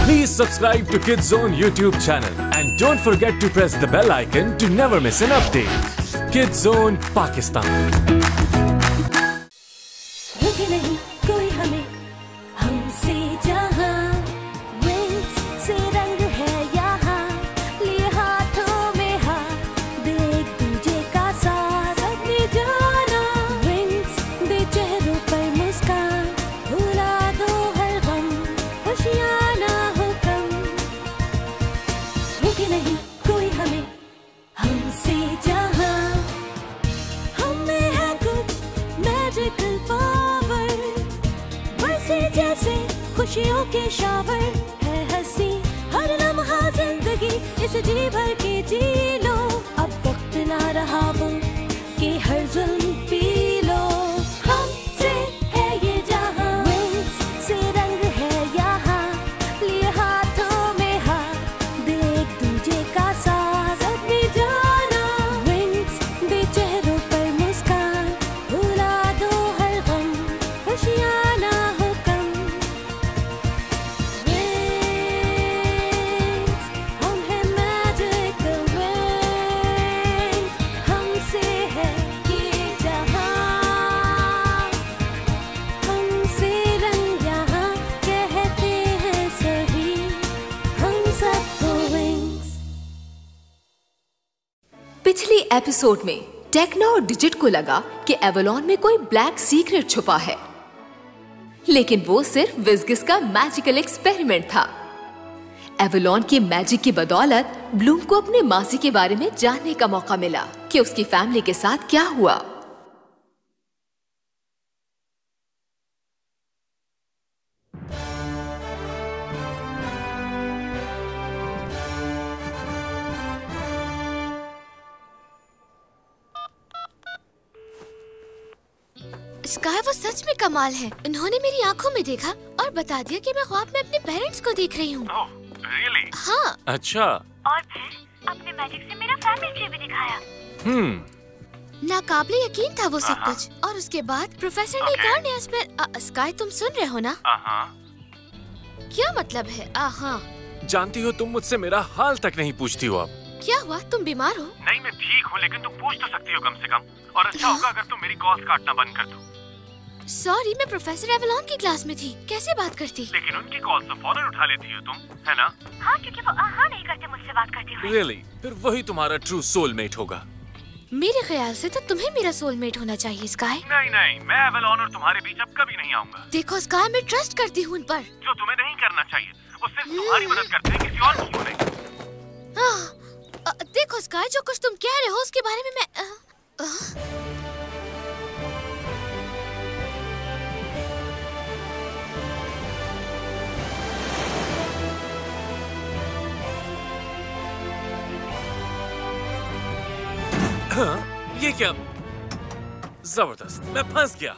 Please subscribe to Kids Zone YouTube channel and don't forget to press the bell icon to never miss an update. Kids Zone Pakistan. नहीं कोई हमें हमसे जहां wings से रंग है यहाँ लिए हाथों में हाथ देख दूजे का साथ अपनी जाना विंग्स दे चेहरों पर मुस्कान भुला दो हर गम खुशियाँ ना हो कम रुके नहीं कोई हमें हमसे जहां हमें है कुछ मैजिकल पावर बरसे जैसे खुशियों के शावर है हंसी हर लम्हा जिंदगी इस जी भर के जी लो अब वक्त ना रहा वो कि हर जुल्म पी लो हमसे है ये जहां विंग्स से रंग है यहाँ लिए हाथों में हाथ देख दूजे का साथ अपनी जाना विंग्स दे चेहरों पर मुस्कान भुला दो हर गम खुशियाँ ना हो कम विंग्स हम हैं मैजिकल विंग्स हमसे है ये जहां हमसे रंग यहाँ कहते हैं सही हम सबको विंग्स। पिछली एपिसोड में टेक्ना और डिजिट को लगा कि एवलॉन में कोई ब्लैक सीक्रेट छुपा है, लेकिन वो सिर्फ विज़गिस का मैजिकल एक्सपेरिमेंट था। एवलॉन की मैजिक की बदौलत ब्लूम को अपने मासी के बारे में जानने का मौका मिला कि उसकी फैमिली के साथ क्या हुआ। स्काई वो सच में कमाल है। इन्होंने मेरी आंखों में देखा और बता दिया कि मैं ख्वाब में अपने पेरेंट्स को देख रही हूँ। ओह, really? हाँ। अच्छा। और फिर अपने मैजिक से मेरा फैमिली ट्री भी दिखाया। नाकाबिले यकीन था वो सब कुछ। और उसके बाद प्रोफेसर ने एक और नया स्पेल। स्काई तुम सुन रहे हो ना? क्या मतलब है? जानती हो तुम मुझसे मेरा हाल तक नहीं पूछती हो अब। क्या हुआ? तुम बीमार हो? नहीं, मैं ठीक हूँ, लेकिन तुम पूछ तो सकती हो कम से कम। और अच्छा होगा अगर तुम मेरी कॉल्स काटना बंद कर दो। सॉरी, मैं प्रोफेसर एवलॉन की क्लास में थी, कैसे बात करती? लेकिन उनकी कॉल तो फौरन उठा लेती हो तुम, है ना? हाँ, क्योंकि वो हाँ नहीं करते मुझसे बात करते हुए। Really? फिर वही तुम्हारा ट्रू सोलमेट होगा। मेरे ख्याल से तो तुम्हें मेरा सोलमेट होना चाहिए स्काई। नहीं नहीं, मैं एवलॉन और तुम्हारे बीच अब कभी नहीं आऊंगा। देखो स्काई, मैं ट्रस्ट करती हूँ उन पर। जो तुम्हें नहीं करना चाहिए, वो सिर्फ तुम्हारी मदद करते हैं, किसी और की क्यों नहीं? देखो स्काई, जो कुछ तुम कह रहे हो उसके बारे में मैं ये क्या? जबरदस्त, मैं फंस गया।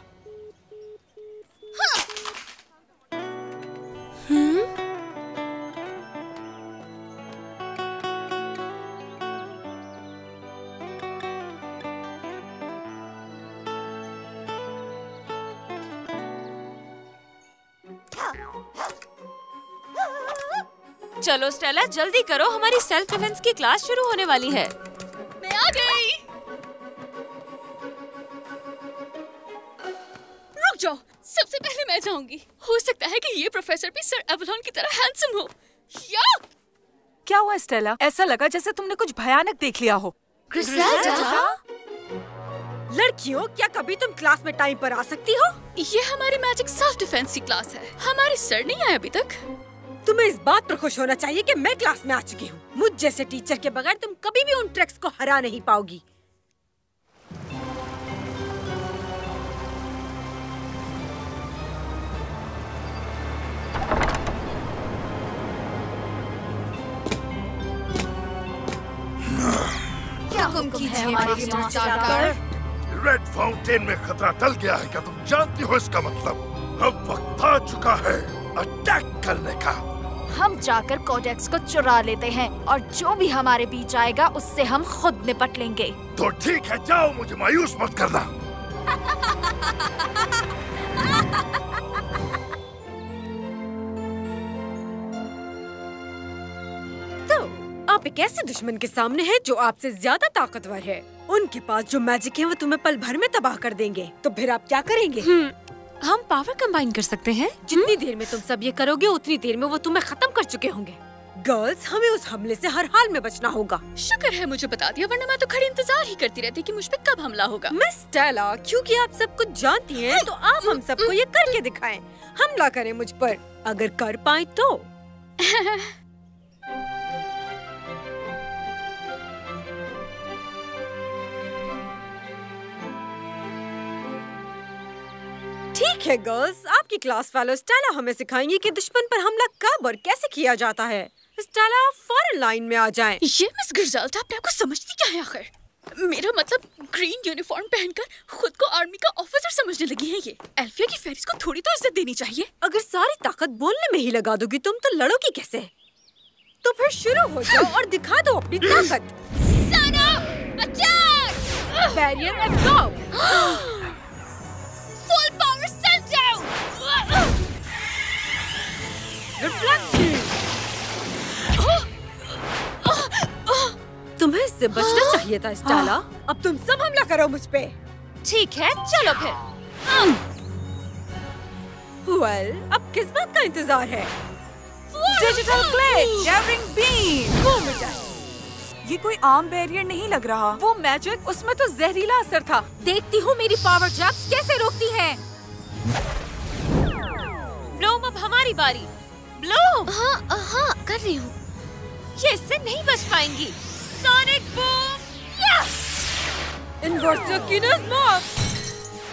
चलो स्टेला, जल्दी करो, हमारी सेल्फ डिफेंस की क्लास शुरू होने वाली है। मैं आ गई। रुक जाओ, सबसे पहले मैं जाऊंगी। हो सकता है कि ये प्रोफेसर भी सर एवलॉन की तरह हैंडसम हो। या क्या हुआ स्टेला? ऐसा लगा जैसे तुमने कुछ भयानक देख लिया हो। लड़कियों, क्या कभी तुम क्लास में टाइम पर आ सकती हो? ये हमारी मैजिक सेल्फ डिफेंस की क्लास है। हमारे सर नहीं आए अभी तक। तुम्हें इस बात पर खुश होना चाहिए कि मैं क्लास में आ चुकी हूँ। मुझ जैसे टीचर के बगैर तुम कभी भी उन ट्रिक्स को हरा नहीं पाओगी। क्या हुक्म है हमारे मास्टर? रेड फाउंटेन में खतरा टल गया है, क्या तुम जानती हो इसका मतलब? अब वक्त आ चुका है अटैक करने का। हम जाकर कोडेक्स को चुरा लेते हैं और जो भी हमारे बीच आएगा उससे हम खुद निपट लेंगे। तो ठीक है, जाओ, मुझे मायूस मत करना। आप एक ऐसे दुश्मन के सामने हैं जो आपसे ज्यादा ताकतवर है। उनके पास जो मैजिक है वो तुम्हें पल भर में तबाह कर देंगे। तो फिर आप क्या करेंगे? हम पावर कंबाइन कर सकते हैं। जितनी देर में तुम सब ये करोगे उतनी देर में वो तुम्हें खत्म कर चुके होंगे। गर्ल्स, हमें उस हमले से हर हाल में बचना होगा। शुक्र है मुझे बता दिया, वरना मैं तो खड़ी इंतजार ही करती रहती कि मुझ पे कब हमला होगा। मिस स्टेला, क्योंकि आप सब कुछ जानती हैं, तो आप हम सबको ये करके दिखाएं। हमला करें मुझ पर, अगर कर पाए तो। ठीक है गर्ल्स, आपकी क्लास फेलो स्टेला हमें सिखाएंगी कि दुश्मन पर हमला कब और कैसे किया जाता है। स्टेला, फौरन लाइन में आ जाएं। ये मिस गिरजाल्टा अपने आप को समझती क्या है आखिर? मेरा मतलब ग्रीन यूनिफॉर्म पहनकर खुद को आर्मी का ऑफिसर समझने लगी है ये। एल्फिया की फेरिस को थोड़ी तो इज्जत देनी चाहिए। अगर सारी ताकत बोलने में ही लगा दोगी तुम, तो लड़ोगी कैसे? तो फिर शुरू हो जाओ और दिखा दो अपनी ताकत। Barrier absorb. Full power set down. Reflection. तुम्हें इससे बचना चाहिए था स्टेला। अब तुम सब हमला करो मुझ पे। ठीक है, चलो फिर। वेल, अब किस बात का इंतजार है? Digital glitch, daring beam. वो मिटा। ये कोई आम बैरियर नहीं लग रहा। वो मैजिक, उसमें तो जहरीला असर था। देखती हूँ मेरी पावर जैक्स कैसे रोकती हैं। ब्लूम, अब हमारी बारी। ब्लूम। हाँ, कर रही हूँ। ये इससे नहीं बच पाएंगी। Sonic boom. इन्वर्सोकिनस मॉब।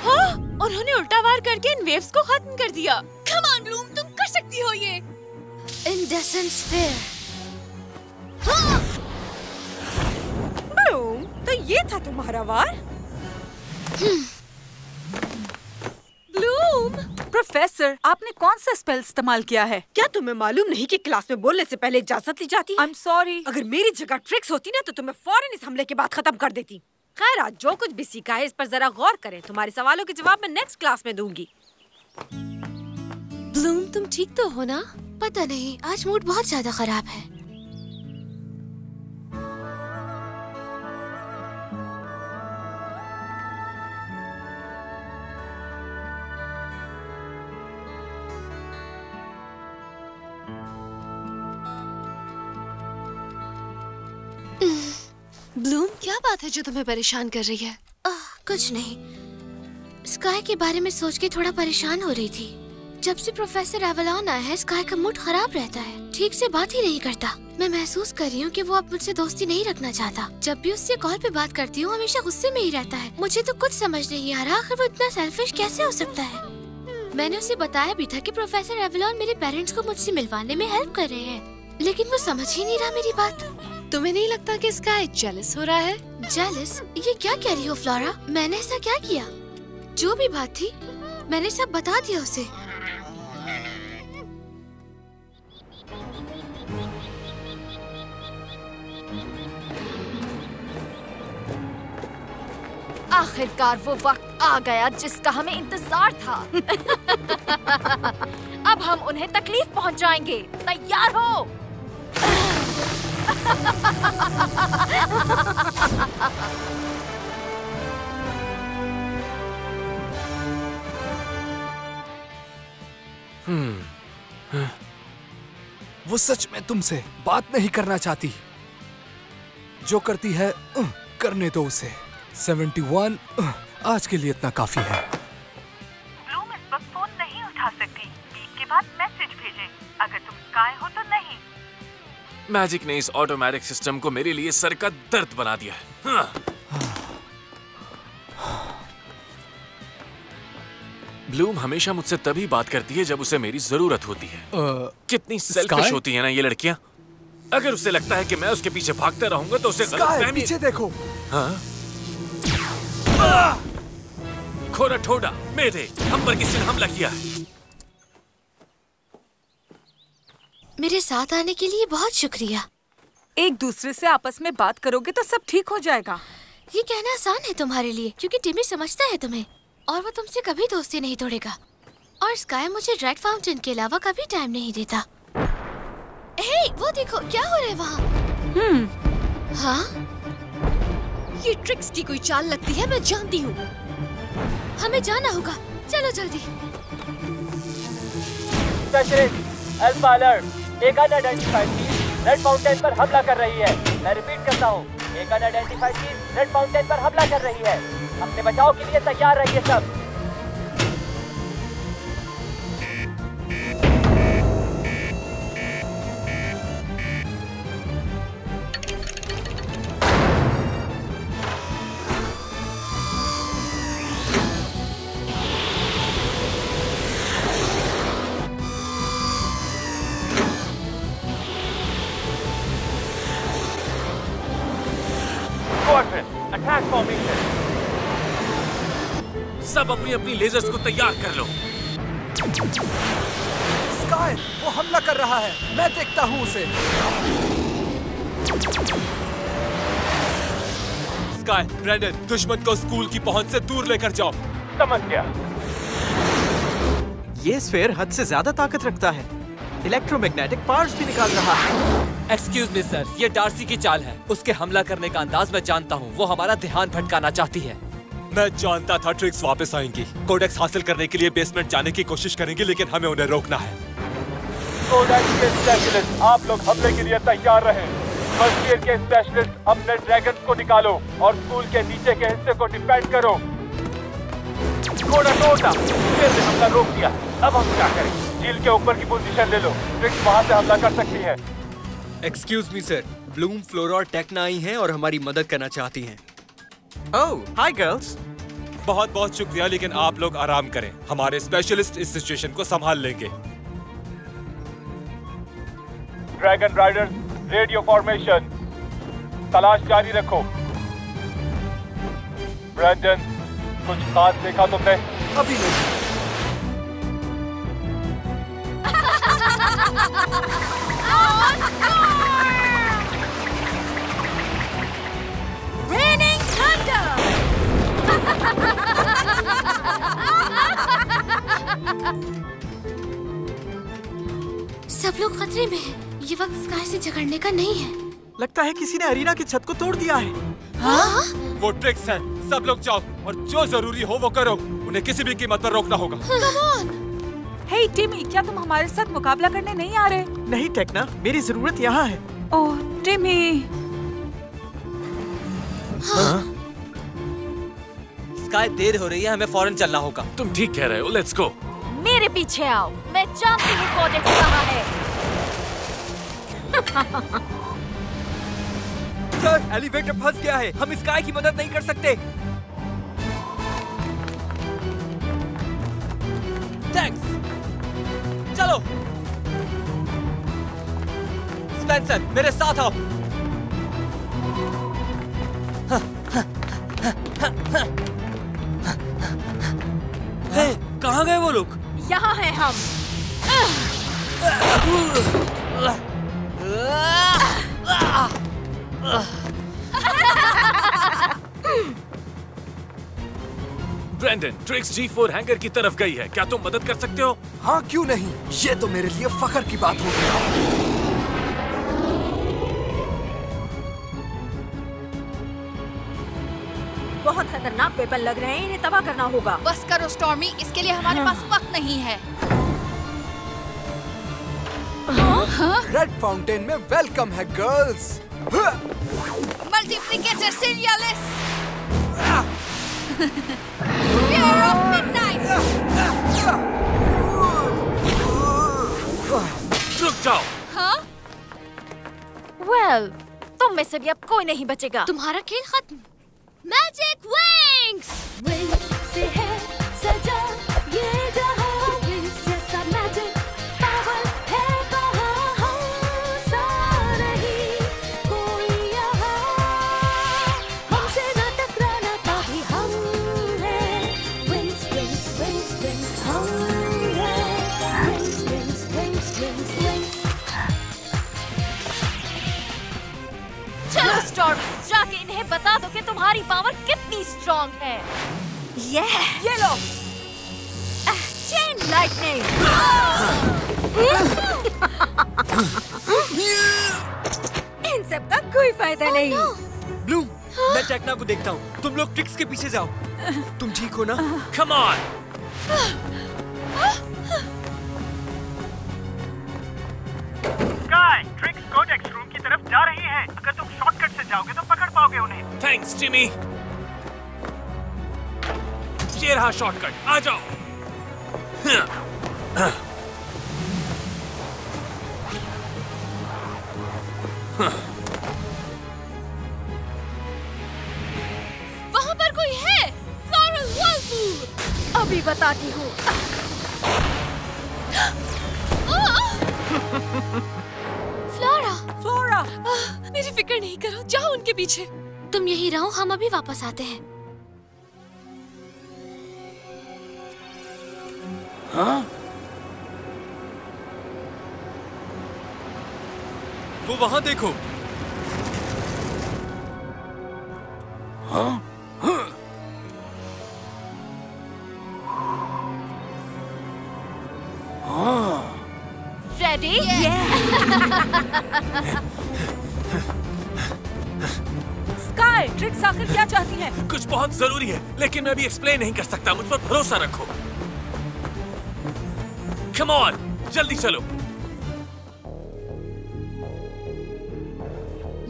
हाँ, उन्होंने उल्टा वार करके इन वेव्स को खत्म कर दिया। कम ऑन ब्लूम, तुम कर सकती हो ये। इंडेसेंट स्फीयर। ब्लूम, तो ये था तुम्हारा वार? ब्लूम। प्रोफेसर, आपने कौन सा स्पेल इस्तेमाल किया है? क्या तुम्हें मालूम नहीं कि क्लास में बोलने से पहले इजाजत ली जाती है? I'm sorry। अगर मेरी जगह ट्रिक्स होती ना तो तुम्हें फौरन इस हमले के बाद खत्म कर देती। खैर, आज जो कुछ भी सीखा है इस पर जरा गौर करें। तुम्हारे सवालों के जवाब मैं नेक्स्ट क्लास में दूंगी। ब्लूम, तुम ठीक तो हो ना? पता नहीं, आज मूड बहुत ज्यादा खराब है। ब्लूम, क्या बात है जो तुम्हें परेशान कर रही है? कुछ नहीं, स्काई के बारे में सोच के थोड़ा परेशान हो रही थी। जब से प्रोफेसर एवलॉन आया है, स्काई का मूड खराब रहता है, ठीक से बात ही नहीं करता। मैं महसूस कर रही हूँ कि वो अब मुझसे दोस्ती नहीं रखना चाहता। जब भी उससे कॉल पे बात करती हूँ हमेशा गुस्से में ही रहता है। मुझे तो कुछ समझ नहीं आ रहा, आखिर वो इतना सेल्फिश कैसे हो सकता है। मैंने उसे बताया भी था कि प्रोफेसर एवलॉन मेरे पेरेंट्स को मुझसे मिलवाने में हेल्प कर रहे हैं, लेकिन वो समझ ही नहीं रहा मेरी बात। तुम्हें नहीं लगता कि स्काई जेलस हो रहा है? जेलस? ये क्या कह रही हो फ्लोरा? मैंने ऐसा क्या किया? जो भी बात थी मैंने सब बता दिया उसे। आखिरकार वो वक्त आ गया जिसका हमें इंतजार था। अब हम उन्हें तकलीफ पहुंचाएंगे। तैयार हो? वो सच में तुमसे बात नहीं करना चाहती। जो करती है करने दो उसे। 71 आज के लिए इतना काफी है। ब्लूम इस वक्त फोन नहीं उठा सकती। बीप के बाद मैसेज भेजें। अगर तुम स्काई हो तो नहीं। मैजिक ने इस ऑटोमेटिक सिस्टम को मेरे लिए सर का दर्द बना दिया है। ब्लूम हमेशा मुझसे तभी बात करती है जब उसे मेरी जरूरत होती है। कितनी सेल्फिश होती है ना ये लड़कियां। अगर उसे लगता है कि मैं उसके पीछे भागता रहूंगा तो उसे गलतफहमी। पीछे देखो। हाँ? खोरा ठोडा, मेरे हम पर किसी ने हमला किया है। मेरे साथ आने के लिए बहुत शुक्रिया। एक दूसरे से आपस में बात करोगे तो सब ठीक हो जाएगा। ये कहना आसान है तुम्हारे लिए क्योंकि टिमी समझता है तुम्हें और वो तुमसे कभी दोस्ती नहीं तोड़ेगा। और स्काई मुझे रेड फाउंटेन के अलावा कभी टाइम नहीं देता। हे, वो देखो क्या हो रहा है वहाँ। हाँ? ये ट्रिक्स की कोई चाल लगती है, मैं जानती हूँ। हमें जाना होगा, चलो जल्दी। अल्फा अलर्ट, एक अनआइडेंटिफाइड चीज रेड माउंटेन पर हमला कर रही है। मैं रिपीट करता हूँ, एक अनआइडेंटिफाइड चीज रेड माउंटेन पर हमला कर रही है। अपने बचाव के लिए तैयार रहिए सब। Attack formation. सब अपनी अपनी लेजर्स को तैयार कर लो। स्काई, वो हमला कर रहा है। मैं देखता हूँ उसे। स्काई, ब्रैंडन, दुश्मन को स्कूल की पहुंच से दूर लेकर जाओ। समझ गया। ये स्फीयर हद से ज्यादा ताकत रखता है। इलेक्ट्रोमैग्नेटिक पावर्स भी निकाल रहा है। एक्सक्यूज मी सर, ये डार्सी की चाल है। उसके हमला करने का अंदाज मैं जानता हूँ। वो हमारा ध्यान भटकाना चाहती है। मैं जानता था ट्रिक्स वापस आएंगी। कोडेक्स हासिल करने के लिए बेसमेंट जाने की कोशिश करेंगी, लेकिन हमें उन्हें रोकना है। कोडेक्स के स्पेशलिस्ट, आप लोग हमले के लिए तैयार रहें। फर्स्ट ईयर के स्पेशलिस्ट अपने ड्रैगन्स को निकालो और स्कूल के नीचे के हिस्से को डिफेंड करो। फिर हमला रोक दिया। अब हम क्या करें? झील के ऊपर की पोजीशन ले लो। ट्रिक्स वहाँ से हमला कर सकती है। Excuse me sir, Bloom, flora और टेक्ना आई हैं और हमारी मदद करना चाहती हैं। ओह, हाय गर्ल्स। बहुत बहुत शुक्रिया, लेकिन आप लोग आराम करें। हमारे स्पेशलिस्ट इस सिचुएशन को संभाल लेंगे। Dragon Riders, radio formation. तलाश जारी रखो। ब्रैंडन, कुछ खास देखा तुमने? अभी नहीं। Raining thunder! सब लोग खतरे में हैं। ये वक्त स्काई से झगड़ने का नहीं है। लगता है किसी ने अरीना की छत को तोड़ दिया है। हाँ? वो ट्रिक्स हैं। सब लोग जाओ और जो जरूरी हो वो करो। उन्हें किसी भी कीमत पर रोकना होगा। हे टिमी, क्या तुम हमारे साथ मुकाबला करने नहीं आ रहे? नहीं टेक्ना, मेरी जरूरत यहाँ है। ओह टिमी। हाँ? स्काई, देर हो रही है, हमें फौरन चलना होगा। तुम ठीक कह रहे हो, लेट्स गो। मेरे पीछे आओ, मैं जानती हूँ कोडेक्स कहाँ है। सर, एलिवेटर फंस गया है। हम स्काई की मदद नहीं कर सकते। थैंक्स। चलो स्पेंसर, मेरे साथ आओ। कहाँ गए वो लोग? यहाँ हैं हम। ब्रैंडन, ट्रिक्स G4 हैंगर की तरफ गई है। क्या तुम मदद कर सकते हो? हाँ, क्यों नहीं। ये तो मेरे लिए फख्र की बात होगी। बहुत खतरनाक वेपन लग रहे हैं, इन्हें तबाह करना होगा। बस करो स्टॉर्मी, इसके लिए हमारे पास वक्त नहीं है। रेड फाउंटेन में वेलकम है girls. Multiplicator serialist, fear of midnight. रुक जाओ। हाँ? वेल, तुम में से भी अब कोई नहीं बचेगा। तुम्हारा खेल खत्म। Magic wings! विंग्स से है सजा ये जहां, विंग्स जैसा मैजिक पावर है कहाँ, हंसा नहीं कोई यहाँ, हमसे ना टकराना कभी, हम हैं विंग्स विंग्स विंग्स विंग्स, हम हैं wings wings wings wings wings. चलो स्टॉर्मी, जाके इन्हें बता दो कि तुम्हारी पावर कितनी स्ट्रॉन्ग है। ये लो, चेन लाइटनिंग। इन सब का फायदा नहीं। ब्लूम, मैं टेक्ना को देखता हूँ। तुम लोग ट्रिक्स के पीछे जाओ। तुम ठीक हो ना? Come on. Sky, tricks codex room की तरफ जा रही है। अगर तुम शॉर्टकट से जाओगे तो पकड़ पाओगे उन्हें। थैंक्स टिमी। ये रहा शॉर्टकट, आ जाओ। वहाँ पर कोई है? फ्लोरल वाल्वू। अभी बताती हूँ। फ्लोरा, फ्लोरा, मेरी फिक्र नहीं करो, जाओ उनके पीछे। तुम यहीं रहो, हम अभी वापस आते हैं। हाँ? वो वहाँ देखो। हाँ? रेडी? स्काई, ट्रिक्स आखिर क्या चाहती है? कुछ बहुत जरूरी है, लेकिन मैं अभी एक्सप्लेन नहीं कर सकता। मुझ पर भरोसा रखो। कम ऑन, जल्दी चलो।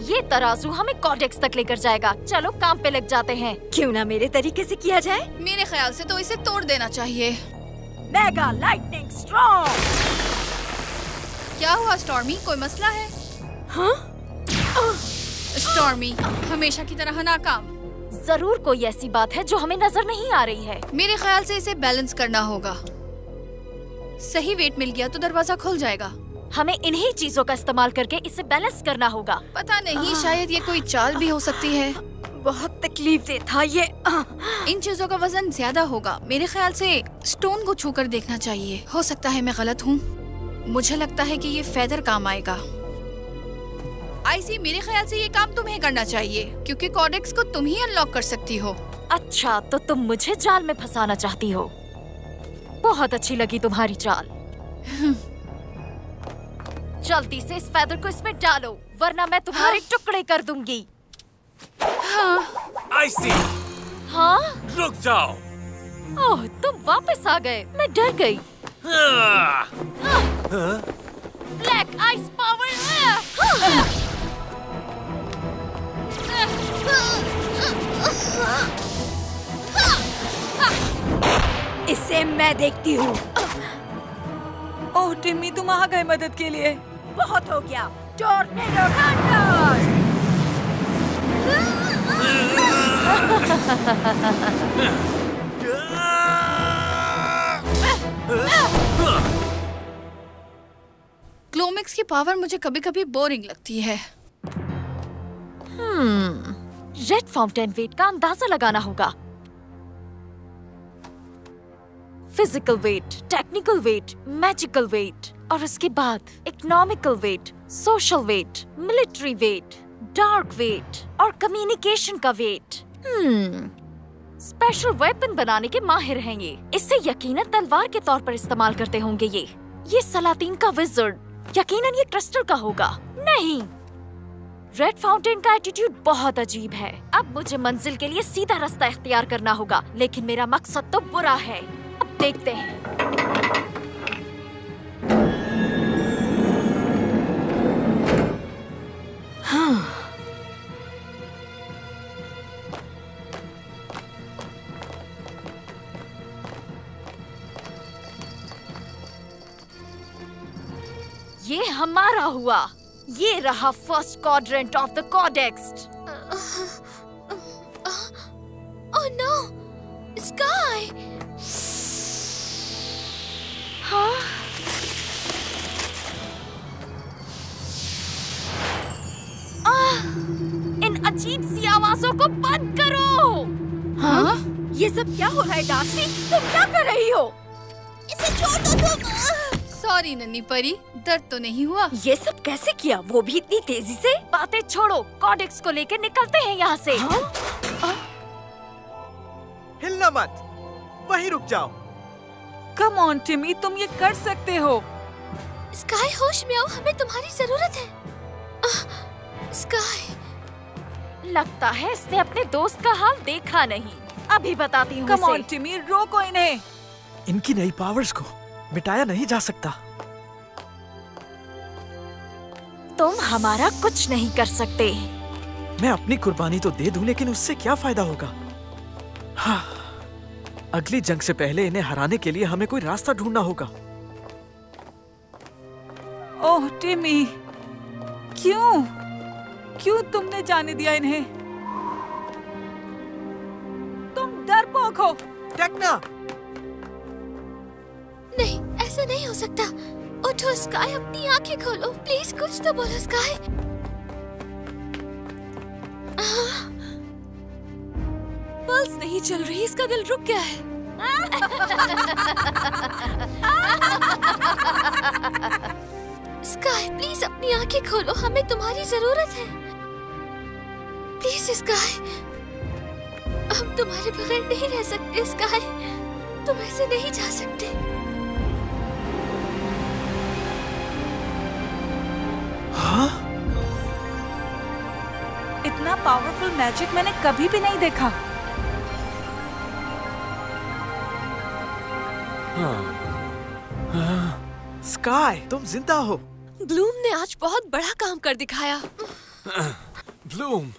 ये तराजू हमें कॉर्डेक्स तक लेकर जाएगा। चलो काम पे लग जाते हैं। क्यों ना मेरे तरीके से किया जाए? मेरे ख्याल से तो इसे तोड़ देना चाहिए। Mega lightning strong. क्या हुआ स्टॉर्मी, कोई मसला है? हाँ? स्टॉर्मी हमेशा की तरह नाकाम। जरूर कोई ऐसी बात है जो हमें नजर नहीं आ रही है। मेरे ख्याल से इसे बैलेंस करना होगा। सही वेट मिल गया तो दरवाजा खुल जाएगा। हमें इन्हीं चीजों का इस्तेमाल करके इसे बैलेंस करना होगा। पता नहीं, शायद ये कोई चाल भी हो सकती है। बहुत तकलीफ दे था ये। इन चीजों का वजन ज्यादा होगा। मेरे ख्याल से स्टोन को छूकर देखना चाहिए। हो सकता है मैं गलत हूँ। मुझे लगता है कि ये फेदर काम आएगा। आईसी, मेरे ख्याल से ये काम तुम्हें करना चाहिए, क्योंकि कॉडेक्स को तुम ही अनलॉक कर सकती हो। अच्छा, तो तुम मुझे जाल में फंसाना चाहती हो। बहुत अच्छी लगी तुम्हारी चाल। जल्दी से इस फेदर को इसमें डालो, वरना मैं तुम्हारे टुकड़े कर दूंगी। हाँ। आईसी। हाँ? रुक जाओ। ओह, तुम वापस आ गए। मैं डर गई। Black ice power. इसे मैं देखती हूँ। ओह टिम्मी, तुम आ गए मदद के लिए। बहुत हो गया। Tornado thunder. ग्लोमिक्स की पावर मुझे कभी-कभी बोरिंग लगती है। रेड फाउंटेन वेट का अंदाजा लगाना होगा। Physical weight, technical weight, magical weight, और उसके बाद economical weight, social weight, military weight, dark weight और कम्युनिकेशन का वेट। स्पेशल वेपन बनाने के माहिर हैं ये। इसे यकीनन तलवार के तौर पर इस्तेमाल करते होंगे ये सलातीन का विज़र्ड। यकीनन ये क्रिस्टल का होगा। नहीं, रेड फाउंटेन का एटीट्यूड बहुत अजीब है। अब मुझे मंजिल के लिए सीधा रास्ता इख्तियार करना होगा, लेकिन मेरा मकसद तो बुरा है। अब देखते हैं। हाँ। ये हमारा हुआ। ये रहा first quadrant of the codex. Oh no, Sky. हाँ? इन अजीब सी आवाजों को बंद करो। हाँ? ये सब क्या हो रहा है डार्सी? तुम क्या कर रही हो? इसे छोड़ दो तुम। सॉरी नन्ही परी, दर्द तो नहीं हुआ? ये सब कैसे किया, वो भी इतनी तेजी से? बातें छोड़ो, कॉडेक्स को लेकर निकलते हैं यहाँ से। हिलना मत, वहीं रुक जाओ। कम ऑन टिमी, तुम ये कर सकते हो। स्काई होश में आओ, हमें तुम्हारी जरूरत है। स्काई, लगता है इसने अपने दोस्त का हाल देखा नहीं। अभी बताती हूँ कम ऑन टिमी, रोको इन्हें। इनकी नई पावर्स को मिटाया नहीं जा सकता। तुम हमारा कुछ नहीं कर सकते। मैं अपनी कुर्बानी तो दे दूं, लेकिन उससे क्या फायदा होगा? हाँ, अगली जंग से पहले इन्हें हराने के लिए हमें कोई रास्ता ढूंढना होगा। ओह टिमी, क्यों तुमने जाने दिया इन्हें? तुम डरपोक हो। टेक्ना! नहीं, ऐसा नहीं हो सकता। उठो स्काई, अपनी आंखें खोलो प्लीज, कुछ तो बोलो स्काई। पल्स नहीं चल रही, इसका दिल रुक गया है। स्काई प्लीज अपनी आंखें खोलो, हमें तुम्हारी जरूरत है। प्लीज स्काई, हम तुम्हारे बगैर नहीं रह सकते। स्काई, तुम ऐसे नहीं जा सकते। हाँ? इतना पावरफुल मैजिक मैंने कभी भी नहीं देखा। स्काई, तुम जिंदा हो। ब्लूम ने आज बहुत बड़ा काम कर दिखाया। ब्लूम,